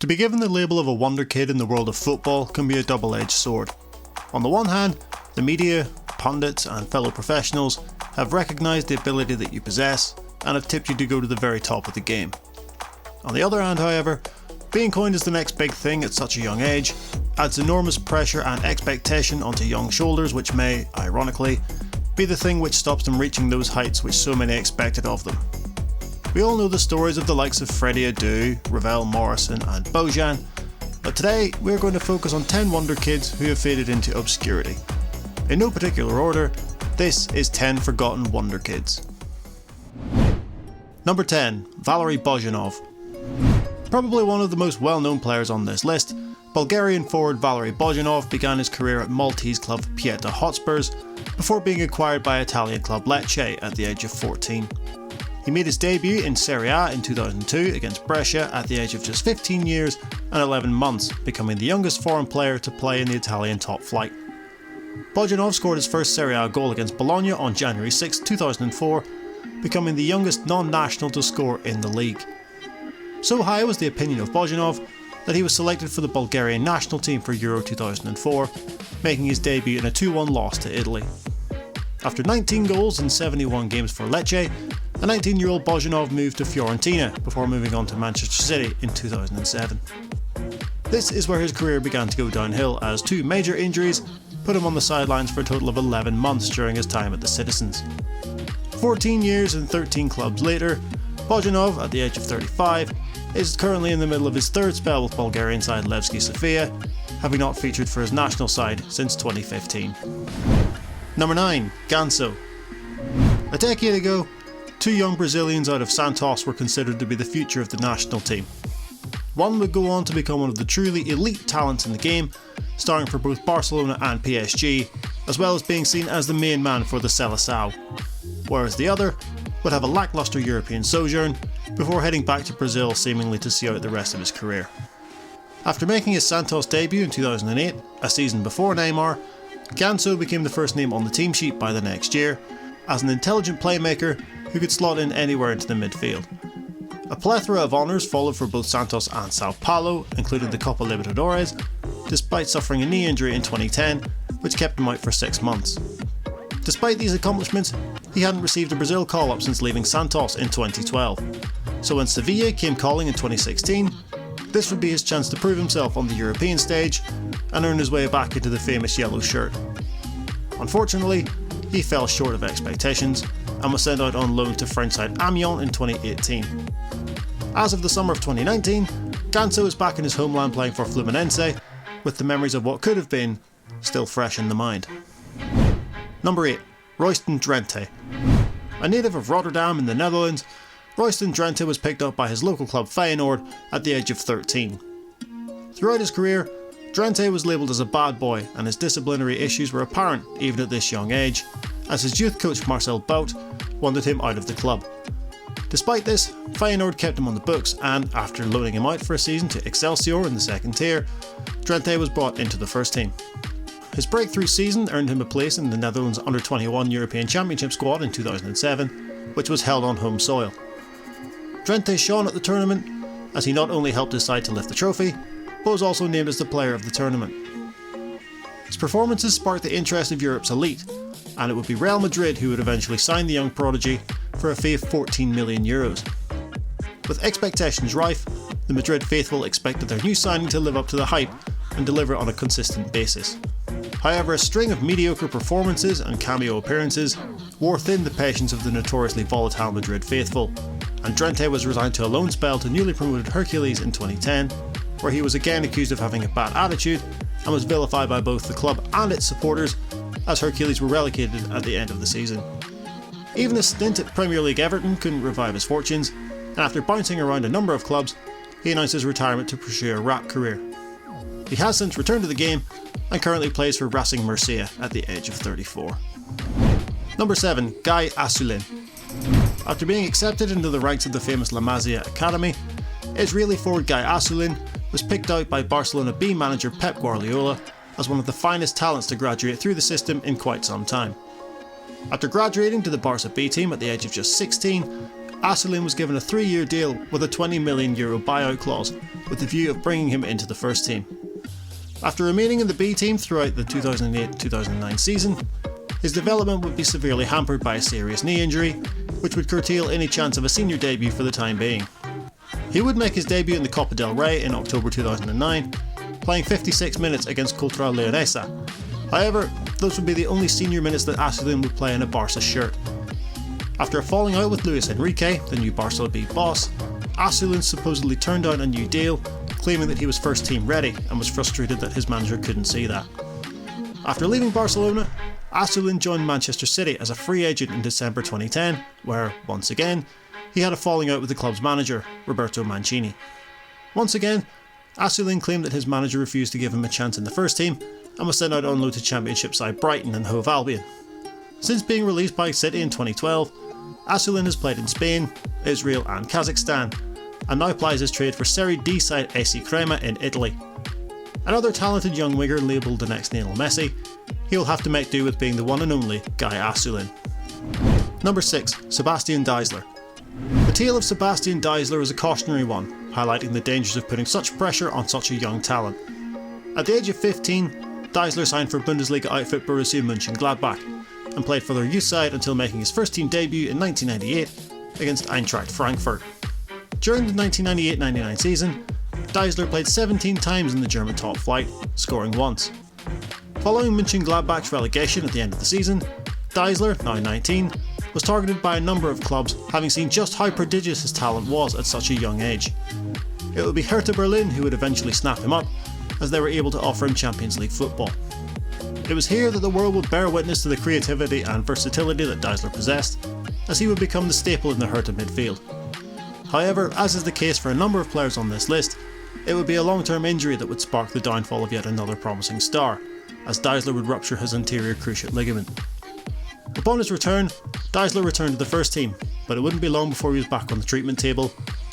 To be given the label of a wonderkid in the world of football can be a double-edged sword. On the one hand, the media, pundits and fellow professionals have recognised the ability that you possess and have tipped you to go to the very top of the game. On the other hand, however, being coined as the next big thing at such a young age adds enormous pressure and expectation onto young shoulders, which may, ironically, be the thing which stops them reaching those heights which so many expected of them. We all know the stories of the likes of Freddy Adu, Ravel Morrison and Bojan, but today we're going to focus on 10 Wonderkids who have faded into obscurity. In no particular order, this is 10 Forgotten Wonderkids. Number 10. Valery Bojanov. Probably one of the most well-known players on this list, Bulgarian forward Valery Bojanov began his career at Maltese club Pieta Hotspurs before being acquired by Italian club Lecce at the age of 14. He made his debut in Serie A in 2002 against Brescia at the age of just 15 years and 11 months, becoming the youngest foreign player to play in the Italian top flight. Bojanov scored his first Serie A goal against Bologna on January 6, 2004, becoming the youngest non-national to score in the league. So high was the opinion of Bojanov that he was selected for the Bulgarian national team for Euro 2004, making his debut in a 2-1 loss to Italy. After 19 goals in 71 games for Lecce, the 19-year-old Bojanov moved to Fiorentina before moving on to Manchester City in 2007. This is where his career began to go downhill as two major injuries put him on the sidelines for a total of 11 months during his time at the Citizens. 14 years and 13 clubs later, Bojanov, at the age of 35, is currently in the middle of his third spell with Bulgarian side Levski Sofia, having not featured for his national side since 2015. Number 9. Ganso. A decade ago, two young Brazilians out of Santos were considered to be the future of the national team. One would go on to become one of the truly elite talents in the game, starring for both Barcelona and PSG, as well as being seen as the main man for the Seleção, whereas the other would have a lacklustre European sojourn before heading back to Brazil seemingly to see out the rest of his career. After making his Santos debut in 2008, a season before Neymar, Ganso became the first name on the team sheet by the next year, as an intelligent playmaker who could slot in anywhere into the midfield. A plethora of honours followed for both Santos and Sao Paulo, including the Copa Libertadores, despite suffering a knee injury in 2010, which kept him out for 6 months. Despite these accomplishments, he hadn't received a Brazil call-up since leaving Santos in 2012. So when Sevilla came calling in 2016, this would be his chance to prove himself on the European stage and earn his way back into the famous yellow shirt. Unfortunately, he fell short of expectations and was sent out on loan to French side Amiens in 2018. As of the summer of 2019, Ganso is back in his homeland playing for Fluminense, with the memories of what could have been still fresh in the mind. Number 8. Royston Drenthe. A native of Rotterdam in the Netherlands, Royston Drenthe was picked up by his local club Feyenoord at the age of 13. Throughout his career, Drenthe was labelled as a bad boy and his disciplinary issues were apparent even at this young age, as his youth coach Marcel Bout wanted him out of the club. Despite this, Feyenoord kept him on the books and, after loaning him out for a season to Excelsior in the second tier, Drenthe was brought into the first team. His breakthrough season earned him a place in the Netherlands Under-21 European Championship squad in 2007, which was held on home soil. Drenthe shone at the tournament, as he not only helped his side to lift the trophy, but was also named as the player of the tournament. His performances sparked the interest of Europe's elite, and it would be Real Madrid who would eventually sign the young prodigy for a fee of €14 million. With expectations rife, the Madrid faithful expected their new signing to live up to the hype and deliver on a consistent basis. However, a string of mediocre performances and cameo appearances wore thin the patience of the notoriously volatile Madrid faithful, and Drenthe was resigned to a loan spell to newly promoted Hercules in 2010, where he was again accused of having a bad attitude and was vilified by both the club and its supporters, as Hercules were relegated at the end of the season. Even a stint at Premier League Everton couldn't revive his fortunes, and after bouncing around a number of clubs, he announced his retirement to pursue a rap career. He has since returned to the game and currently plays for Racing Murcia at the age of 34. Number 7. Guy Asulin. After being accepted into the ranks of the famous La Masia Academy, Israeli forward Guy Asulin was picked out by Barcelona B manager Pep Guardiola as one of the finest talents to graduate through the system in quite some time. After graduating to the Barca B team at the age of just 16, Asselin was given a 3-year deal with a €20 million buyout clause, with the view of bringing him into the first team. After remaining in the B team throughout the 2008-2009 season, his development would be severely hampered by a serious knee injury, which would curtail any chance of a senior debut for the time being. He would make his debut in the Copa del Rey in October 2009, playing 56 minutes against Contra Leonesa. However, those would be the only senior minutes that Asselin would play in a Barca shirt. After a falling out with Luis Enrique, the new Barca B boss, Asselin supposedly turned down a new deal, claiming that he was first team ready and was frustrated that his manager couldn't see that. After leaving Barcelona, Asselin joined Manchester City as a free agent in December 2010, where, once again, he had a falling out with the club's manager, Roberto Mancini. Once again, Asselin claimed that his manager refused to give him a chance in the first team and was sent out on loan to Championship side Brighton and Hove Albion. Since being released by City in 2012, Asselin has played in Spain, Israel and Kazakhstan, and now plies his trade for Serie D side AC Crema in Italy. Another talented young winger labelled the next Lionel Messi, he'll have to make do with being the one and only Guy Asselin. Number 6. Sebastian Deisler. The tale of Sebastian Deisler is a cautionary one, highlighting the dangers of putting such pressure on such a young talent. At the age of 15, Deisler signed for Bundesliga outfit Borussia Mönchengladbach, and played for their youth side until making his first team debut in 1998 against Eintracht Frankfurt. During the 1998-99 season, Deisler played 17 times in the German top flight, scoring once. Following Mönchengladbach's relegation at the end of the season, Deisler, now 19, was targeted by a number of clubs, having seen just how prodigious his talent was at such a young age. It would be Hertha Berlin who would eventually snap him up, as they were able to offer him Champions League football. It was here that the world would bear witness to the creativity and versatility that Deisler possessed, as he would become the staple in the Hertha midfield. However, as is the case for a number of players on this list, it would be a long-term injury that would spark the downfall of yet another promising star, as Deisler would rupture his anterior cruciate ligament. Upon his return, Deisler returned to the first team, but it wouldn't be long before he was back on the treatment table,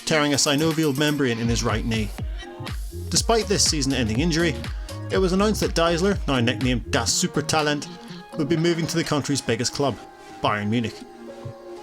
tearing a synovial membrane in his right knee. Despite this season-ending injury, it was announced that Deisler, now nicknamed Das Supertalent, would be moving to the country's biggest club, Bayern Munich.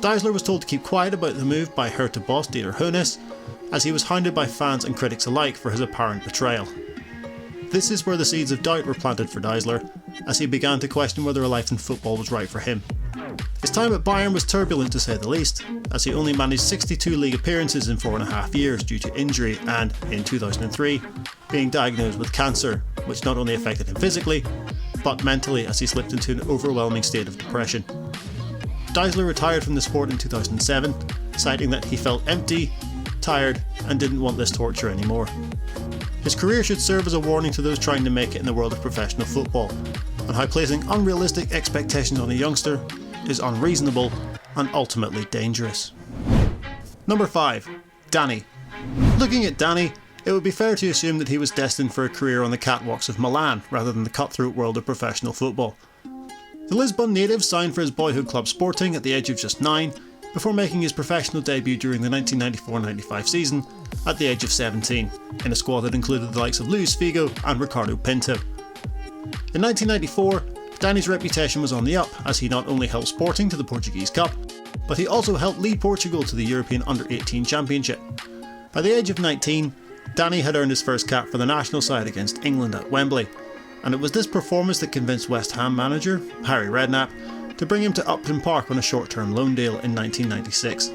Deisler was told to keep quiet about the move by Hertha boss Dieter Hoeneß, as he was hounded by fans and critics alike for his apparent betrayal. This is where the seeds of doubt were planted for Deisler, as he began to question whether a life in football was right for him. His time at Bayern was turbulent to say the least, as he only managed 62 league appearances in 4.5 years due to injury and, in 2003, being diagnosed with cancer, which not only affected him physically, but mentally as he slipped into an overwhelming state of depression. Deisler retired from the sport in 2007, citing that he felt empty, tired, and didn't want this torture anymore. His career should serve as a warning to those trying to make it in the world of professional football, and how placing unrealistic expectations on a youngster is unreasonable and ultimately dangerous. Number 5. Danny. Looking at Danny, it would be fair to assume that he was destined for a career on the catwalks of Milan rather than the cutthroat world of professional football. The Lisbon native signed for his boyhood club Sporting at the age of just 9, before making his professional debut during the 1994-95 season at the age of 17, in a squad that included the likes of Luis Figo and Ricardo Pinto. In 1994, Danny's reputation was on the up, as he not only helped Sporting to the Portuguese Cup, but he also helped lead Portugal to the European Under-18 Championship. By the age of 19, Danny had earned his first cap for the national side against England at Wembley, and it was this performance that convinced West Ham manager Harry Redknapp to bring him to Upton Park on a short-term loan deal in 1996.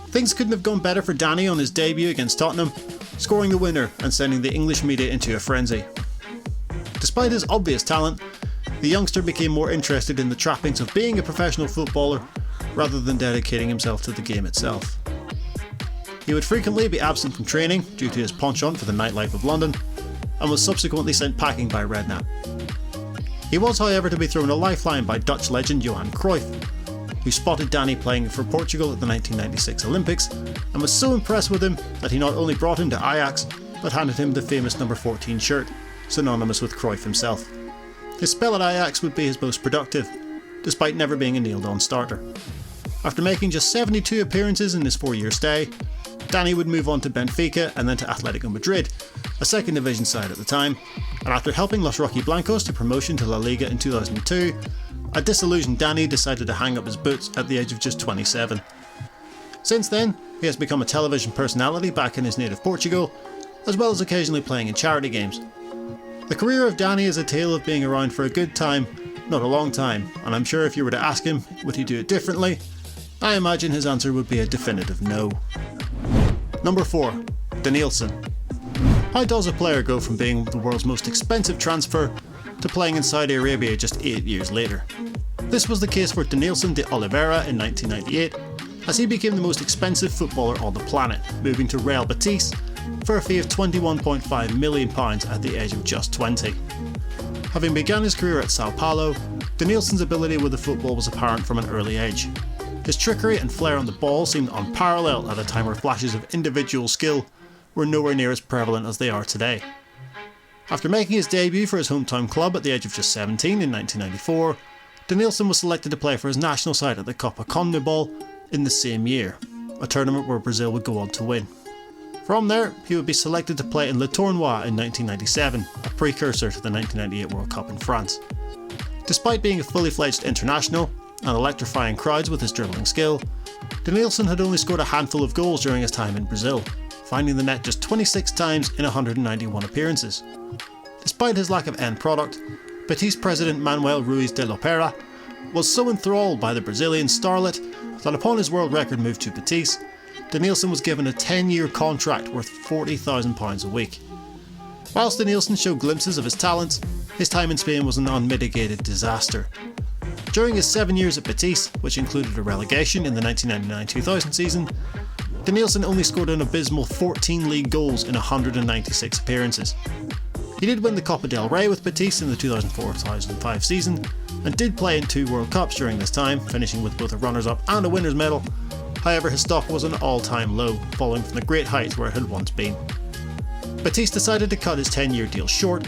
Things couldn't have gone better for Danny on his debut against Tottenham, scoring the winner and sending the English media into a frenzy. Despite his obvious talent, the youngster became more interested in the trappings of being a professional footballer rather than dedicating himself to the game itself. He would frequently be absent from training due to his penchant for the nightlife of London, and was subsequently sent packing by Redknapp. He was, however, to be thrown a lifeline by Dutch legend Johan Cruyff, who spotted Danny playing for Portugal at the 1996 Olympics and was so impressed with him that he not only brought him to Ajax, but handed him the famous number 14 shirt, synonymous with Cruyff himself. His spell at Ajax would be his most productive, despite never being a nailed-on starter. After making just 72 appearances in his 4-year stay, Danny would move on to Benfica and then to Atletico Madrid, a second division side at the time, and after helping Los Rojiblancos to promotion to La Liga in 2002, a disillusioned Danny decided to hang up his boots at the age of just 27. Since then, he has become a television personality back in his native Portugal, as well as occasionally playing in charity games. The career of Danny is a tale of being around for a good time, not a long time, and I'm sure if you were to ask him, would he do it differently? I imagine his answer would be a definitive no. Number 4. Denilson. How does a player go from being the world's most expensive transfer to playing in Saudi Arabia just 8 years later? This was the case for Denilson de Oliveira in 1998, as he became the most expensive footballer on the planet, moving to Real Betis for a fee of £21.5 million at the age of just 20. Having begun his career at Sao Paulo, Denilson's ability with the football was apparent from an early age. His trickery and flair on the ball seemed unparalleled at a time where flashes of individual skill were nowhere near as prevalent as they are today. After making his debut for his hometown club at the age of just 17 in 1994, Denilson was selected to play for his national side at the Copa CONMEBOL in the same year, a tournament where Brazil would go on to win. From there, he would be selected to play in Le Tournoi in 1997, a precursor to the 1998 World Cup in France. Despite being a fully fledged international and electrifying crowds with his dribbling skill, Denilson had only scored a handful of goals during his time in Brazil, finding the net just 26 times in 191 appearances. Despite his lack of end product, Betis president Manuel Ruiz de Lopera was so enthralled by the Brazilian starlet that upon his world record move to Betis, Denilson was given a 10-year contract worth £40,000 a week. Whilst Denilson showed glimpses of his talents, his time in Spain was an unmitigated disaster. During his 7 years at Betis, which included a relegation in the 1999-2000 season, Denilson only scored an abysmal 14 league goals in 196 appearances. He did win the Copa del Rey with Betis in the 2004-2005 season, and did play in 2 World Cups during this time, finishing with both a runners-up and a winners' medal. However, his stock was an all-time low, falling from the great heights where it had once been. Betis decided to cut his 10-year deal short,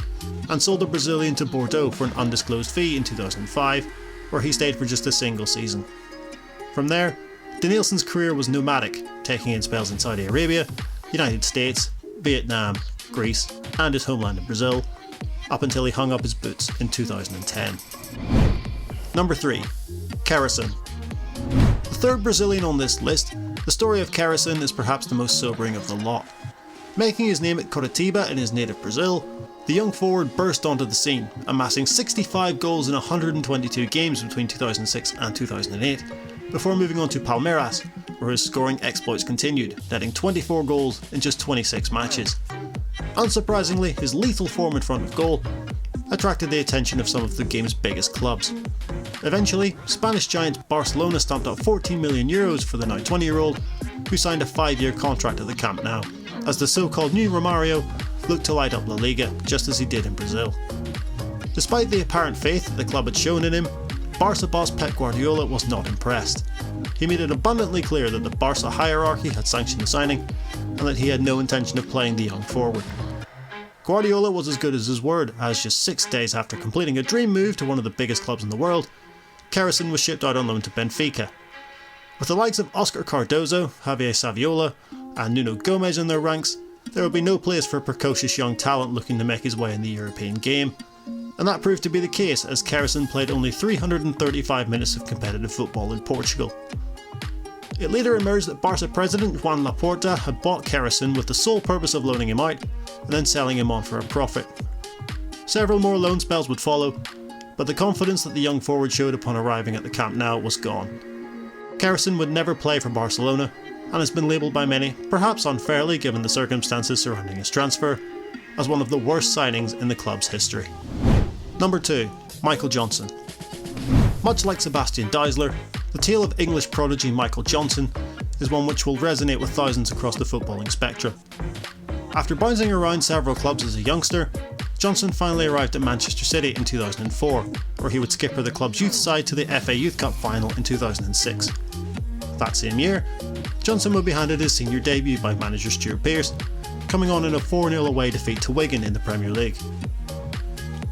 and sold the Brazilian to Bordeaux for an undisclosed fee in 2005, where he stayed for just a single season. From there, Denilson's career was nomadic, taking in spells in Saudi Arabia, United States, Vietnam, Greece, and his homeland in Brazil, up until he hung up his boots in 2010. Number 3. Kerasin. The third Brazilian on this list, the story of Kerasin is perhaps the most sobering of the lot. Making his name at Coritiba in his native Brazil, the young forward burst onto the scene, amassing 65 goals in 122 games between 2006 and 2008, before moving on to Palmeiras, where his scoring exploits continued, netting 24 goals in just 26 matches. Unsurprisingly, his lethal form in front of goal attracted the attention of some of the game's biggest clubs. Eventually, Spanish giant Barcelona stamped out €14 million for the now 20-year-old, who signed a 5-year contract at the Camp Nou, as the so-called new Romario looked to light up La Liga, just as he did in Brazil. Despite the apparent faith that the club had shown in him, Barca boss Pep Guardiola was not impressed. He made it abundantly clear that the Barca hierarchy had sanctioned the signing, and that he had no intention of playing the young forward. Guardiola was as good as his word, as just 6 days after completing a dream move to one of the biggest clubs in the world, Kerasin was shipped out on loan to Benfica. With the likes of Oscar Cardozo, Javier Saviola, and Nuno Gomes in their ranks, there would be no place for a precocious young talent looking to make his way in the European game, and that proved to be the case as Kerasin played only 335 minutes of competitive football in Portugal. It later emerged that Barca president Juan Laporta had bought Kerasin with the sole purpose of loaning him out and then selling him on for a profit. Several more loan spells would follow, but the confidence that the young forward showed upon arriving at the Camp Nou was gone. Kerasin would never play for Barcelona, and has been labelled by many, perhaps unfairly given the circumstances surrounding his transfer, as one of the worst signings in the club's history. Number 2. Michael Johnson. Much like Sebastian Deisler, the tale of English prodigy Michael Johnson is one which will resonate with thousands across the footballing spectrum. After bouncing around several clubs as a youngster, Johnson finally arrived at Manchester City in 2004, where he would skipper the club's youth side to the FA Youth Cup final in 2006. That same year, Johnson would be handed his senior debut by manager Stuart Pearce, coming on in a 4-0 away defeat to Wigan in the Premier League.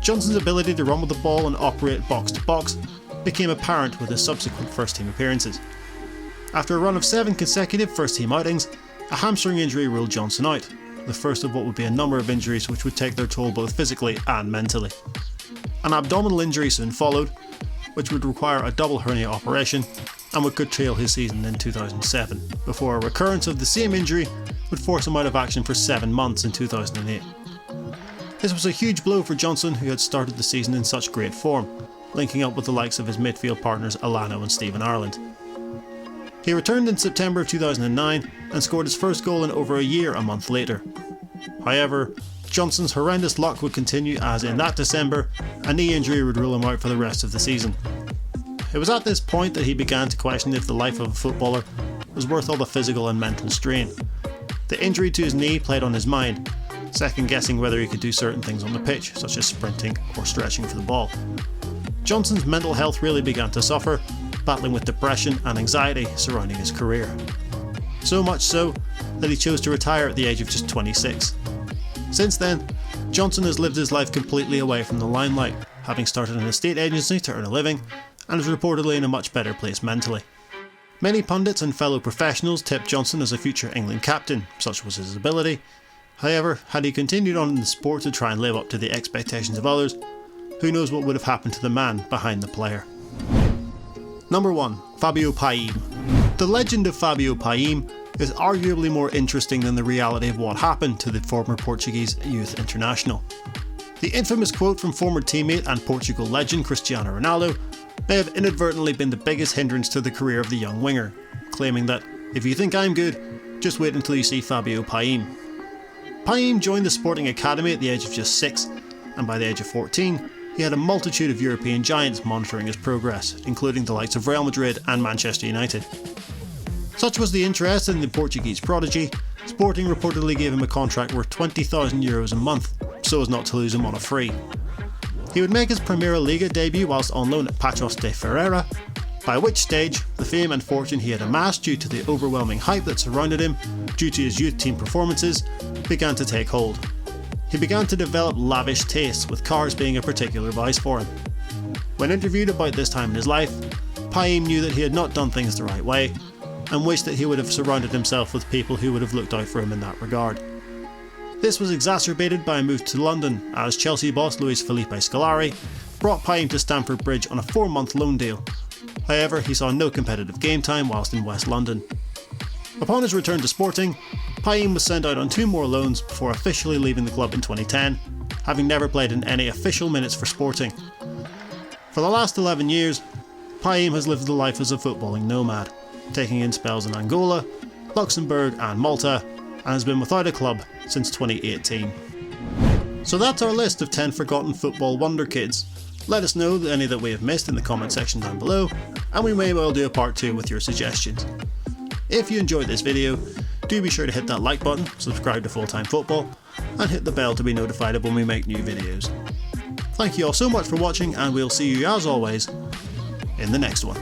Johnson's ability to run with the ball and operate box to box became apparent with his subsequent first-team appearances. After a run of 7 consecutive first-team outings, a hamstring injury ruled Johnson out, the first of what would be a number of injuries which would take their toll both physically and mentally. An abdominal injury soon followed, which would require a double hernia operation, and would curtail his season in 2007, before a recurrence of the same injury would force him out of action for 7 months in 2008. This was a huge blow for Johnson, who had started the season in such great form, linking up with the likes of his midfield partners Alano and Stephen Ireland. He returned in September of 2009 and scored his first goal in over a year a month later. However, Johnson's horrendous luck would continue, as in that December, a knee injury would rule him out for the rest of the season. It was at this point that he began to question if the life of a footballer was worth all the physical and mental strain. The injury to his knee played on his mind, second guessing whether he could do certain things on the pitch, such as sprinting or stretching for the ball. Johnson's mental health really began to suffer, battling with depression and anxiety surrounding his career. So much so that he chose to retire at the age of just 26. Since then, Johnson has lived his life completely away from the limelight, having started an estate agency to earn a living, and is reportedly in a much better place mentally. Many pundits and fellow professionals tipped Johnson as a future England captain, such was his ability. However, had he continued on in the sport to try and live up to the expectations of others, who knows what would have happened to the man behind the player. Number 1. Fabio Paim. The legend of Fabio Paim is arguably more interesting than the reality of what happened to the former Portuguese youth international. The infamous quote from former teammate and Portugal legend Cristiano Ronaldo may have inadvertently been the biggest hindrance to the career of the young winger, claiming that, "If you think I'm good, just wait until you see Fabio Paim." Paim joined the Sporting Academy at the age of just 6, and by the age of 14, he had a multitude of European giants monitoring his progress, including the likes of Real Madrid and Manchester United. Such was the interest in the Portuguese prodigy, Sporting reportedly gave him a contract worth €20,000 a month, so as not to lose him on a free. He would make his Primeira Liga debut whilst on loan at Paços de Ferreira, by which stage the fame and fortune he had amassed due to the overwhelming hype that surrounded him due to his youth team performances began to take hold. He began to develop lavish tastes, with cars being a particular vice for him. When interviewed about this time in his life, Paim knew that he had not done things the right way, and wished that he would have surrounded himself with people who would have looked out for him in that regard. This was exacerbated by a move to London, as Chelsea boss Luis Felipe Scolari brought Paim to Stamford Bridge on a 4-month loan deal. However, he saw no competitive game time whilst in West London. Upon his return to Sporting, Paim was sent out on 2 more loans before officially leaving the club in 2010, having never played in any official minutes for Sporting. For the last 11 years, Paim has lived the life as a footballing nomad, taking in spells in Angola, Luxembourg and Malta, and has been without a club since 2018. So that's our list of 10 forgotten football wonderkids. Let us know any that we have missed in the comment section down below, and we may well do a part 2 with your suggestions. If you enjoyed this video, do be sure to hit that like button, subscribe to Full Time Football, and hit the bell to be notified of when we make new videos. Thank you all so much for watching, and we'll see you as always in the next one.